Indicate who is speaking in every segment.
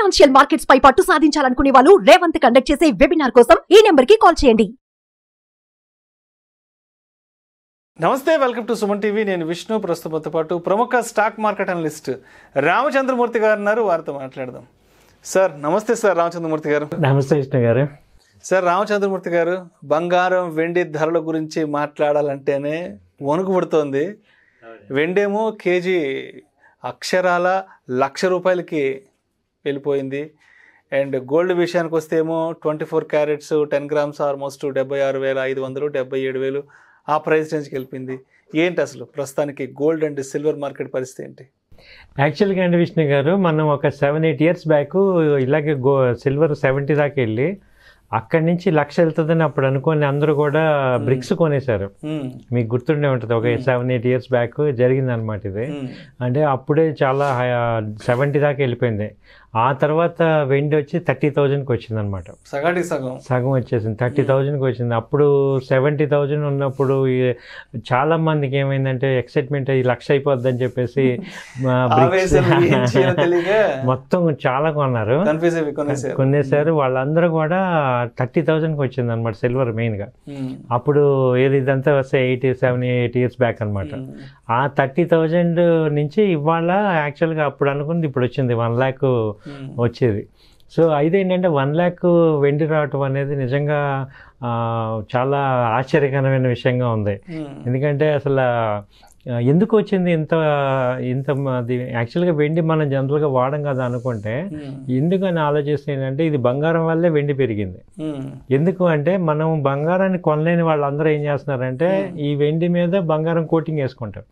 Speaker 1: Financial markets పై పట్టు సాధించాలనుకునే వాళ్ళు Revanth conduct చేసే వెబినార్ కోసం ఈ నెంబర్ కి కాల్ చేయండి.
Speaker 2: నమస్తే, వెల్కమ్ టు సుమన్ టీవీ. నేను విష్ణు. ప్రస్తుతంతో పాటు ప్రముఖ స్టాక్ మార్కెట్ అనలిస్ట్ రామచంద్రమూర్తి గారు ఉన్నారు. వారితో మాట్లాడదాం. సార్ నమస్తే. సార్ రామచంద్రమూర్తి గారు.
Speaker 3: నమస్తే విష్ణు గారు.
Speaker 2: సార్ రామచంద్రమూర్తి గారు, బంగారం వెండి ధరల గురించి మాట్లాడాలంటేనే వణుకు పుడుతోంది. వెండేమో కేజీ అక్షరాల ₹1,00,000 వెళ్ళిపోయింది. అండ్ గోల్డ్ విషయానికి వస్తే ఏమో 24 క్యారెట్స్ 10 గ్రామ్స్ ఆల్మోస్ట్ 76,500 77,000 ఆ ప్రైస్ రేంజ్కి వెళ్ళిపోయింది. ఏంటి అసలు ప్రస్తుతానికి గోల్డ్ అండ్ సిల్వర్ మార్కెట్ పరిస్థితి ఏంటి?
Speaker 3: యాక్చువల్గా అండి విష్ణు గారు, మనం ఒక 7-8 ఇయర్స్ బ్యాక్ ఇలాగే సిల్వర్ 70 దాకా వెళ్ళి అక్కడి నుంచి 1,00,000 వెళ్తుందని అప్పుడు అనుకోని అందరూ కూడా బ్రిక్స్ కొనేశారు. మీకు గుర్తుండే ఉంటుంది, ఒక 7-8 ఇయర్స్ బ్యాక్ జరిగింది అనమాట ఇది. అంటే అప్పుడే చాలా 70 దాకా వెళ్ళిపోయింది. ఆ తర్వాత వెండి వచ్చి 30,000కి వచ్చింది అనమాట. సగం వచ్చేసింది, 30,000కి వచ్చింది. అప్పుడు 70,000 ఉన్నప్పుడు చాలా మందికి ఏమైందంటే ఎక్సైట్మెంట్, ఈ 1,00,000 అయిపోద్దని చెప్పేసి మొత్తం చాలా కొనేసారు. వాళ్ళందరూ కూడా 30,000కి వచ్చింది అనమాట సిల్వర్ మెయిన్గా. అప్పుడు ఇదంతా వస్తే 7-8 ఇయర్స్ బ్యాక్ అనమాట. ఆ 30,000 నుంచి ఇవాళ యాక్చువల్గా అప్పుడు అనుకుంది ఇప్పుడు వచ్చింది 1,00,000 వచ్చేది. సో అయితే ఏంటంటే 1,00,000 వెండి రావటం అనేది నిజంగా చాలా ఆశ్చర్యకరమైన విషయంగా ఉంది. ఎందుకంటే అసలు ఎందుకు వచ్చింది ఇంత అది? యాక్చువల్గా వెండి మనం జనరల్గా వాడం కదా అనుకుంటే, ఎందుకని ఆలోచిస్తే ఏంటంటే ఇది బంగారం వల్లే వెండి పెరిగింది. ఎందుకు అంటే మనం బంగారాన్ని కొనలేని వాళ్ళందరూ ఏం చేస్తున్నారంటే ఈ వెండి మీద బంగారం కోటింగ్ వేసుకుంటారు.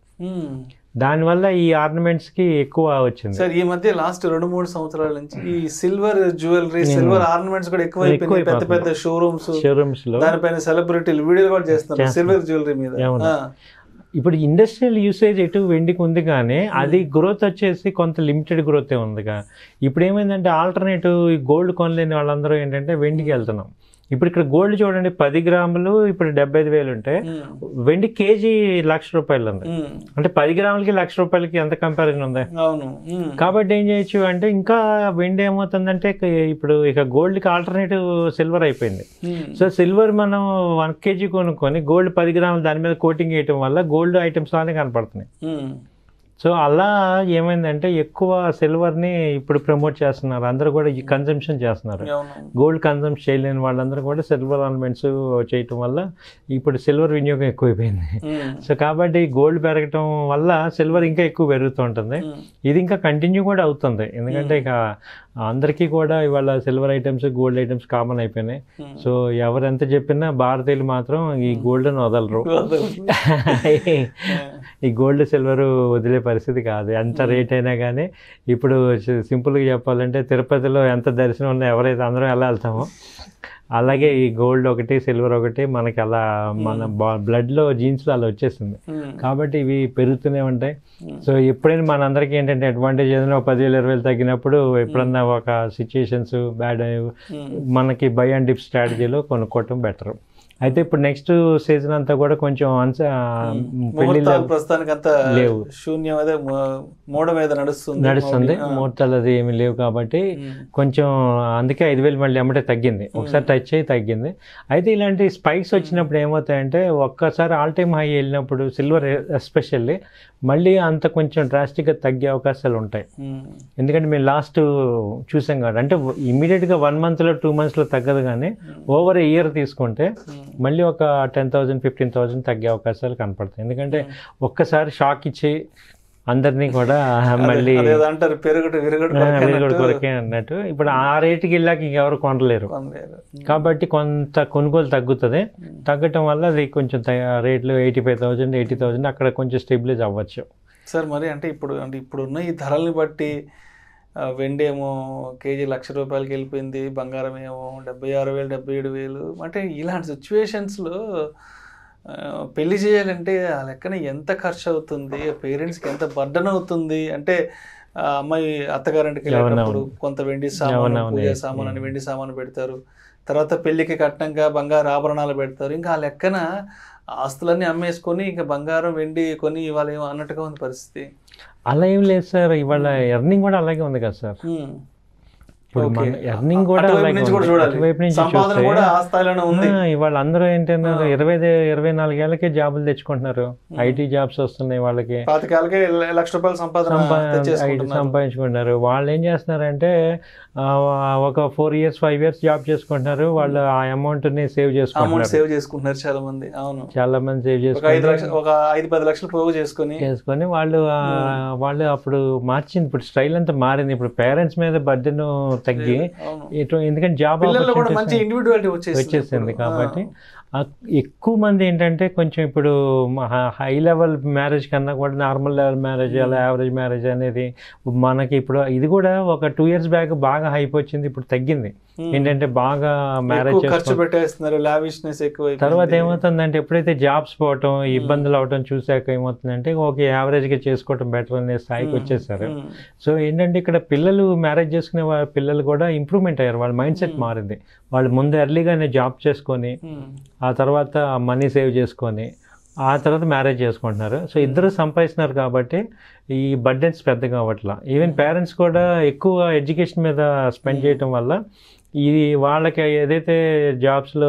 Speaker 3: దానివల్ల ఈ ఆర్నమెంట్స్ కి ఎక్కువ వచ్చింది.
Speaker 2: సార్ ఈ మధ్య లాస్ట్ 2-3 సంవత్సరాల నుంచి ఈ సిల్వర్ జ్యువెలరీ, సిల్వర్ ఆర్నమెంట్స్ కూడా ఎక్కువ పెద్ద పెద్ద షోరూమ్స్ లో దానిపైన సెలబ్రిటీలు వీడియోలు కూడా చేస్తున్నారు సిల్వర్ జ్యువెలరీ మీద.
Speaker 3: ఇప్పుడు ఇండస్ట్రియల్ యూసేజ్ ఎటు వెండికి ఉంది, కానీ అది గ్రోత్ వచ్చేసి కొంత లిమిటెడ్ గ్రోతే ఉందిగా. ఇప్పుడు ఏమైందంటే ఆల్టర్నేటివ్ గోల్డ్ కొనలేని వాళ్ళందరూ ఏంటంటే వెండికి వెళ్తున్నాం. ఇప్పుడు ఇక్కడ గోల్డ్ చూడండి, 10 గ్రాములు ఇప్పుడు 75,000 ఉంటే వెండి కేజీ ₹1,00,000 ఉంది. అంటే 10 గ్రాములకి ₹1,00,000 ఎంత కంపారిజన్ ఉంది? కాబట్టి ఏం చేయొచ్చు అంటే ఇంకా వెండి ఏమవుతుందంటే ఇప్పుడు ఇక గోల్డ్కి ఆల్టర్నేటివ్ సిల్వర్ అయిపోయింది. సో సిల్వర్ మనం 1 kg కొనుక్కొని గోల్డ్ 10 గ్రాములు దాని మీద కోటింగ్ వేయటం వల్ల గోల్డ్ ఐటమ్స్ లానే కనపడుతున్నాయి. సో అలా ఏమైందంటే ఎక్కువ సిల్వర్ని ఇప్పుడు ప్రమోట్ చేస్తున్నారు, అందరూ కూడా ఈ కన్జంప్షన్ చేస్తున్నారు. గోల్డ్ కన్జంప్షన్ చేయలేని వాళ్ళందరూ కూడా సిల్వర్ ఆర్నమెంట్స్ చేయటం వల్ల ఇప్పుడు సిల్వర్ వినియోగం ఎక్కువైపోయింది. సో కాబట్టి గోల్డ్ పెరగటం వల్ల సిల్వర్ ఇంకా ఎక్కువ పెరుగుతూ ఉంటుంది. ఇది ఇంకా కంటిన్యూ కూడా అవుతుంది, ఎందుకంటే ఇక అందరికీ కూడా ఇవాళ silver items gold items common అయిపోయినాయి. సో ఎవరెంత చెప్పినా భారతీయులు మాత్రం ఈ గోల్డ్ని వదలరు. ఈ గోల్డ్ సిల్వర్ వదిలే పరిస్థితి కాదు, ఎంత రేట్ అయినా కానీ. ఇప్పుడు సింపుల్గా చెప్పాలంటే తిరుపతిలో ఎంత దర్శనం ఉన్నా ఎవరైతే అందరం ఎలా వెళ్తామో అలాగే ఈ గోల్డ్ ఒకటి సిల్వర్ ఒకటి మనకి అలా మన బ్లడ్లో జీన్స్లో అలా వచ్చేసింది. కాబట్టి ఇవి పెరుగుతూనే ఉంటాయి. సో ఎప్పుడైనా మనందరికీ ఏంటంటే అడ్వాంటేజ్ ఏదైనా 10,000-20,000 తగ్గినప్పుడు ఎప్పుడన్నా ఒక సిచ్యుయేషన్స్ బ్యాడ్ మనకి బై అండ్ డిప్ స్ట్రాటజీలో కొనుక్కోవటం బెటర్. అయితే ఇప్పుడు నెక్స్ట్ సీజన్ అంతా కూడా కొంచెం
Speaker 2: ప్రస్తుతానికి అంతా లేవు, శూన్యం, అదే మోడ మీద నడుస్తుంది.
Speaker 3: ముహూర్తాలు అది ఏమి లేవు కాబట్టి కొంచెం అందుకే 5,000 మళ్ళీ ఎమ్మటే తగ్గింది, ఒకసారి టచ్ అయ్యి తగ్గింది. అయితే ఇలాంటి స్పైక్స్ వచ్చినప్పుడు ఏమవుతాయంటే ఒక్కసారి ఆల్ టైమ్ హై వెళ్ళినప్పుడు సిల్వర్ ఎస్పెషల్లీ మళ్ళీ అంత కొంచెం డ్రాస్టిక్గా తగ్గే అవకాశాలు ఉంటాయి. ఎందుకంటే మేము లాస్ట్ చూసాం కాబట్టి, అంటే ఇమీడియట్గా 1 monthలో 2 monthsలో తగ్గదు, కానీ ఓవర్ ఏ ఇయర్ తీసుకుంటే మళ్ళీ ఒక 10,000-15,000 తగ్గే అవకాశాలు కనపడతాయి. ఎందుకంటే ఒక్కసారి షాక్ ఇచ్చి అందరినీ కూడా మళ్ళీ విరగడు కొరకే అన్నట్టు ఇప్పుడు ఆ రేటుకి వెళ్ళాక ఇంకెవరు కొనలేరు. కాబట్టి కొంత కొనుగోలు తగ్గుతుంది. తగ్గటం వల్ల అది కొంచెం రేట్లు 85,000 80,000 అక్కడ కొంచెం స్టెబిలైజ్ అవ్వచ్చు.
Speaker 2: సార్ మరి అంటే ఇప్పుడున్న ఈ ధరల్ని బట్టి వెండి ఏమో కేజీ ₹1,00,000 వెళ్ళిపోయింది, బంగారం ఏమో 76,000 77,000. అంటే ఇలాంటి సిచ్యువేషన్స్లో పెళ్లి చేయాలంటే ఆ లెక్కన ఎంత ఖర్చు అవుతుంది, పేరెంట్స్కి ఎంత బర్డన్ అవుతుంది? అంటే అమ్మాయి అత్తగారింటికి వెళ్ళినప్పుడు కొంత వెండి సామాను, పూజ సామాను అని వెండి సామాను పెడతారు. తర్వాత పెళ్లికి కట్నంగా బంగారు ఆభరణాలు పెడతారు. ఇంకా ఆ లెక్కన ఆస్తులన్నీ అమ్మేసుకొని ఇంకా బంగారం వెండి కొని ఇవాళ ఏమో అన్నట్టుగా ఉంది పరిస్థితి.
Speaker 3: అలా ఏం లేదు సార్, ఇవాళ ఎర్నింగ్ కూడా అలాగే ఉంది కదా సార్. ఇప్పుడు మన ఎర్నింగ్ కూడా
Speaker 2: అటువైపు నుంచి సంపాదన కూడా ఆ స్థాయిలోనే ఉంది.
Speaker 3: ఇవాళ అందరూ ఏంటంటే 24 ఏళ్ళకే జాబులు తెచ్చుకుంటున్నారు. ఐటీ జాబ్స్ వస్తున్నాయి వాళ్ళకి,
Speaker 2: 25 లక్ష రూపాయలు
Speaker 3: సంపాదించుకుంటున్నారు. వాళ్ళు ఏం చేస్తున్నారంటే ఒక 4 years 5 years జాబ్ చేసుకుంటున్నారు. వాళ్ళు ఆ అమౌంట్ ని సేవ్
Speaker 2: చేసుకుంటున్నారు చాలా మంది. అవును, చాలా మంది
Speaker 3: సేవ్ చేసుకుని
Speaker 2: ఒక 5-10 లక్షలు పోగు చేసుకొని
Speaker 3: వాళ్ళు అప్పుడు మార్చింది. ఇప్పుడు స్టైల్ అంతా మారింది. ఇప్పుడు పేరెంట్స్ మీద బర్డెన్ తగ్గి, ఎందుకంటే జాబ్ వచ్చేసింది కాబట్టి ఎక్కువ మంది ఏంటంటే కొంచెం ఇప్పుడు హై లెవెల్ మ్యారేజ్ కన్నా కూడా నార్మల్ లెవెల్ మ్యారేజ్, అలా యావరేజ్ మ్యారేజ్ అనేది మనకి ఇప్పుడు ఇది కూడా ఒక 2 years బ్యాక్ బాగా హైప్ వచ్చింది, ఇప్పుడు తగ్గింది. ఏంటంటే బాగా మ్యారేజ్
Speaker 2: ఖర్చు పెట్టేస్తున్నారు, లావిష్నెస్ ఎక్కువ.
Speaker 3: తర్వాత ఏమవుతుందంటే ఎప్పుడైతే జాబ్స్ పోవటం, ఇబ్బందులు అవటం చూసాక ఏమవుతుందంటే ఓకే యావరేజ్ గా చేసుకోవటం బెటర్ అనే స్థాయికి వచ్చేసారు. సో ఏంటంటే ఇక్కడ పిల్లలు మ్యారేజ్ చేసుకునే పిల్లలు కూడా ఇంప్రూవ్మెంట్ అయ్యారు. వాళ్ళ మైండ్ సెట్ మారింది. వాళ్ళు ముందు ఎర్లీగానే జాబ్ చేసుకొని ఆ తర్వాత మనీ సేవ్ చేసుకొని ఆ తర్వాత మ్యారేజ్ చేసుకుంటున్నారు. సో ఇద్దరు సంపాదిస్తున్నారు కాబట్టి ఈ బర్డెన్స్ పెద్దగా అవ్వట్లా. ఈవెన్ పేరెంట్స్ కూడా ఎక్కువ ఎడ్యుకేషన్ మీద స్పెండ్ చేయటం వల్ల ఇది వాళ్ళకి ఏదైతే జాబ్స్లో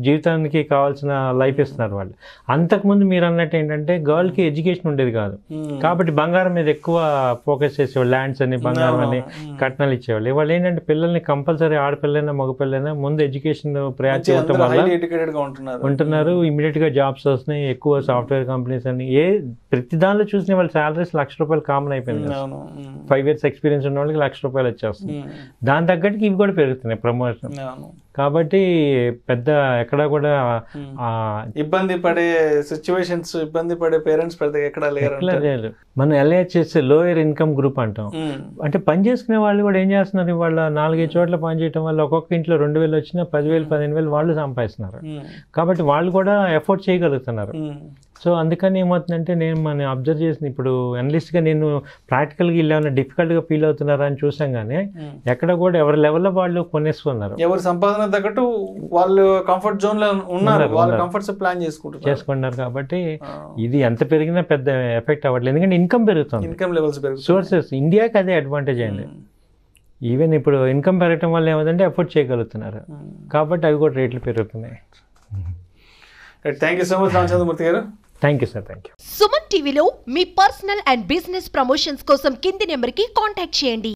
Speaker 3: జీవితానికి కావాల్సిన లైఫ్ ఇస్తున్నారు వాళ్ళు. అంతకుముందు మీరు అన్నట్టు ఏంటంటే గర్ల్కి ఎడ్యుకేషన్ ఉండేది కాదు కాబట్టి బంగారం మీద ఎక్కువ ఫోకస్ చేసేవాళ్ళు. ల్యాండ్స్ అని, బంగారం అని, కట్నాలు ఇచ్చేవాళ్ళు. ఇవాళ ఏంటంటే పిల్లల్ని కంపల్సరీ ఆడపిల్లైనా మగపిల్లైనా ముందు ఎడ్యుకేషన్ ప్రయారిటీ ఉండటం వల్ల ఉంటున్నారు. ఇమీడియట్గా జాబ్స్ వస్తున్నాయి. ఎక్కువ సాఫ్ట్వేర్ కంపెనీస్ అని ప్రతి దానిలో చూసిన వాళ్ళ శాలరీస్ ₹1,00,000 కామన్ అయిపోయింది. 5 years ఎక్స్పీరియన్స్ ఉన్న వాళ్ళకి ₹1,00,000 వచ్చేస్తుంది. దాని తగ్గట్టుకి ఇవి కూడా పెరుగుతున్నాయి ప్రమోషన్. కాబట్టి పెద్ద ఎక్కడ కూడా
Speaker 2: ఇబ్బంది పడే సిచ్యువేషన్స్, ఇబ్బంది పడే పేరెంట్స్ పెద్దగా ఎక్కడ లేరు.
Speaker 3: మనం LHS లోయర్ ఇన్కమ్ గ్రూప్ అంటాం. అంటే పని చేసుకునే వాళ్ళు కూడా ఏం చేస్తున్నారు, వాళ్ళ 4-5 చోట్ల పని చేయడం వల్ల ఒక్కొక్క ఇంట్లో 2,000 వచ్చినా 10,000 15,000 వాళ్ళు సంపాదిస్తున్నారు. కాబట్టి వాళ్ళు కూడా ఎఫోర్డ్ చేయగలుగుతున్నారు. సో అందుకని ఏమవుతుందంటే నేను అబ్జర్వ్ చేసిన ఇప్పుడు అనలిస్ట్గా నేను ప్రాక్టికల్గా ఇలా డిఫికల్ట్గా ఫీల్ అవుతున్నారా అని చూసాం. కానీ ఎక్కడ కూడా ఎవరి లెవెల్లో వాళ్ళు కొనేసుకున్నారు.
Speaker 2: ఎవరి సంపాదన తగ్గట్టు వాళ్ళు కంఫర్ట్ జోన్ లో ఉన్నారు, వాళ్ళు కంఫర్ట్స్ ప్లాన్
Speaker 3: చేసుకుంటున్నారు. కాబట్టి ఇది ఎంత పెరిగినా పెద్ద ఎఫెక్ట్ అవ్వట్లేదు, ఎందుకంటే ఇన్కమ్ పెరుగుతుంది,
Speaker 2: ఇన్కమ్ లెవెల్స్ పెరుగుతుంది.
Speaker 3: సోర్సెస్ ఇండియాకి అదే అడ్వాంటేజ్ అండి. ఈవెన్ ఇప్పుడు ఇన్కమ్ పెరగటం వల్ల ఏమంటే ఎఫోర్డ్ చేయగలుగుతున్నారు కాబట్టి అవి కూడా రేట్లు పెరుగుతున్నాయి.
Speaker 2: Thank you so much Ramachandramurthy garu.
Speaker 3: Thank you sir. Thank you.
Speaker 1: Suman టీవీలో మీ పర్సనల్ అండ్ బిజినెస్ ప్రమోషన్స్ కోసం కింది నెంబర్కి కాంటాక్ట్ చేయండి.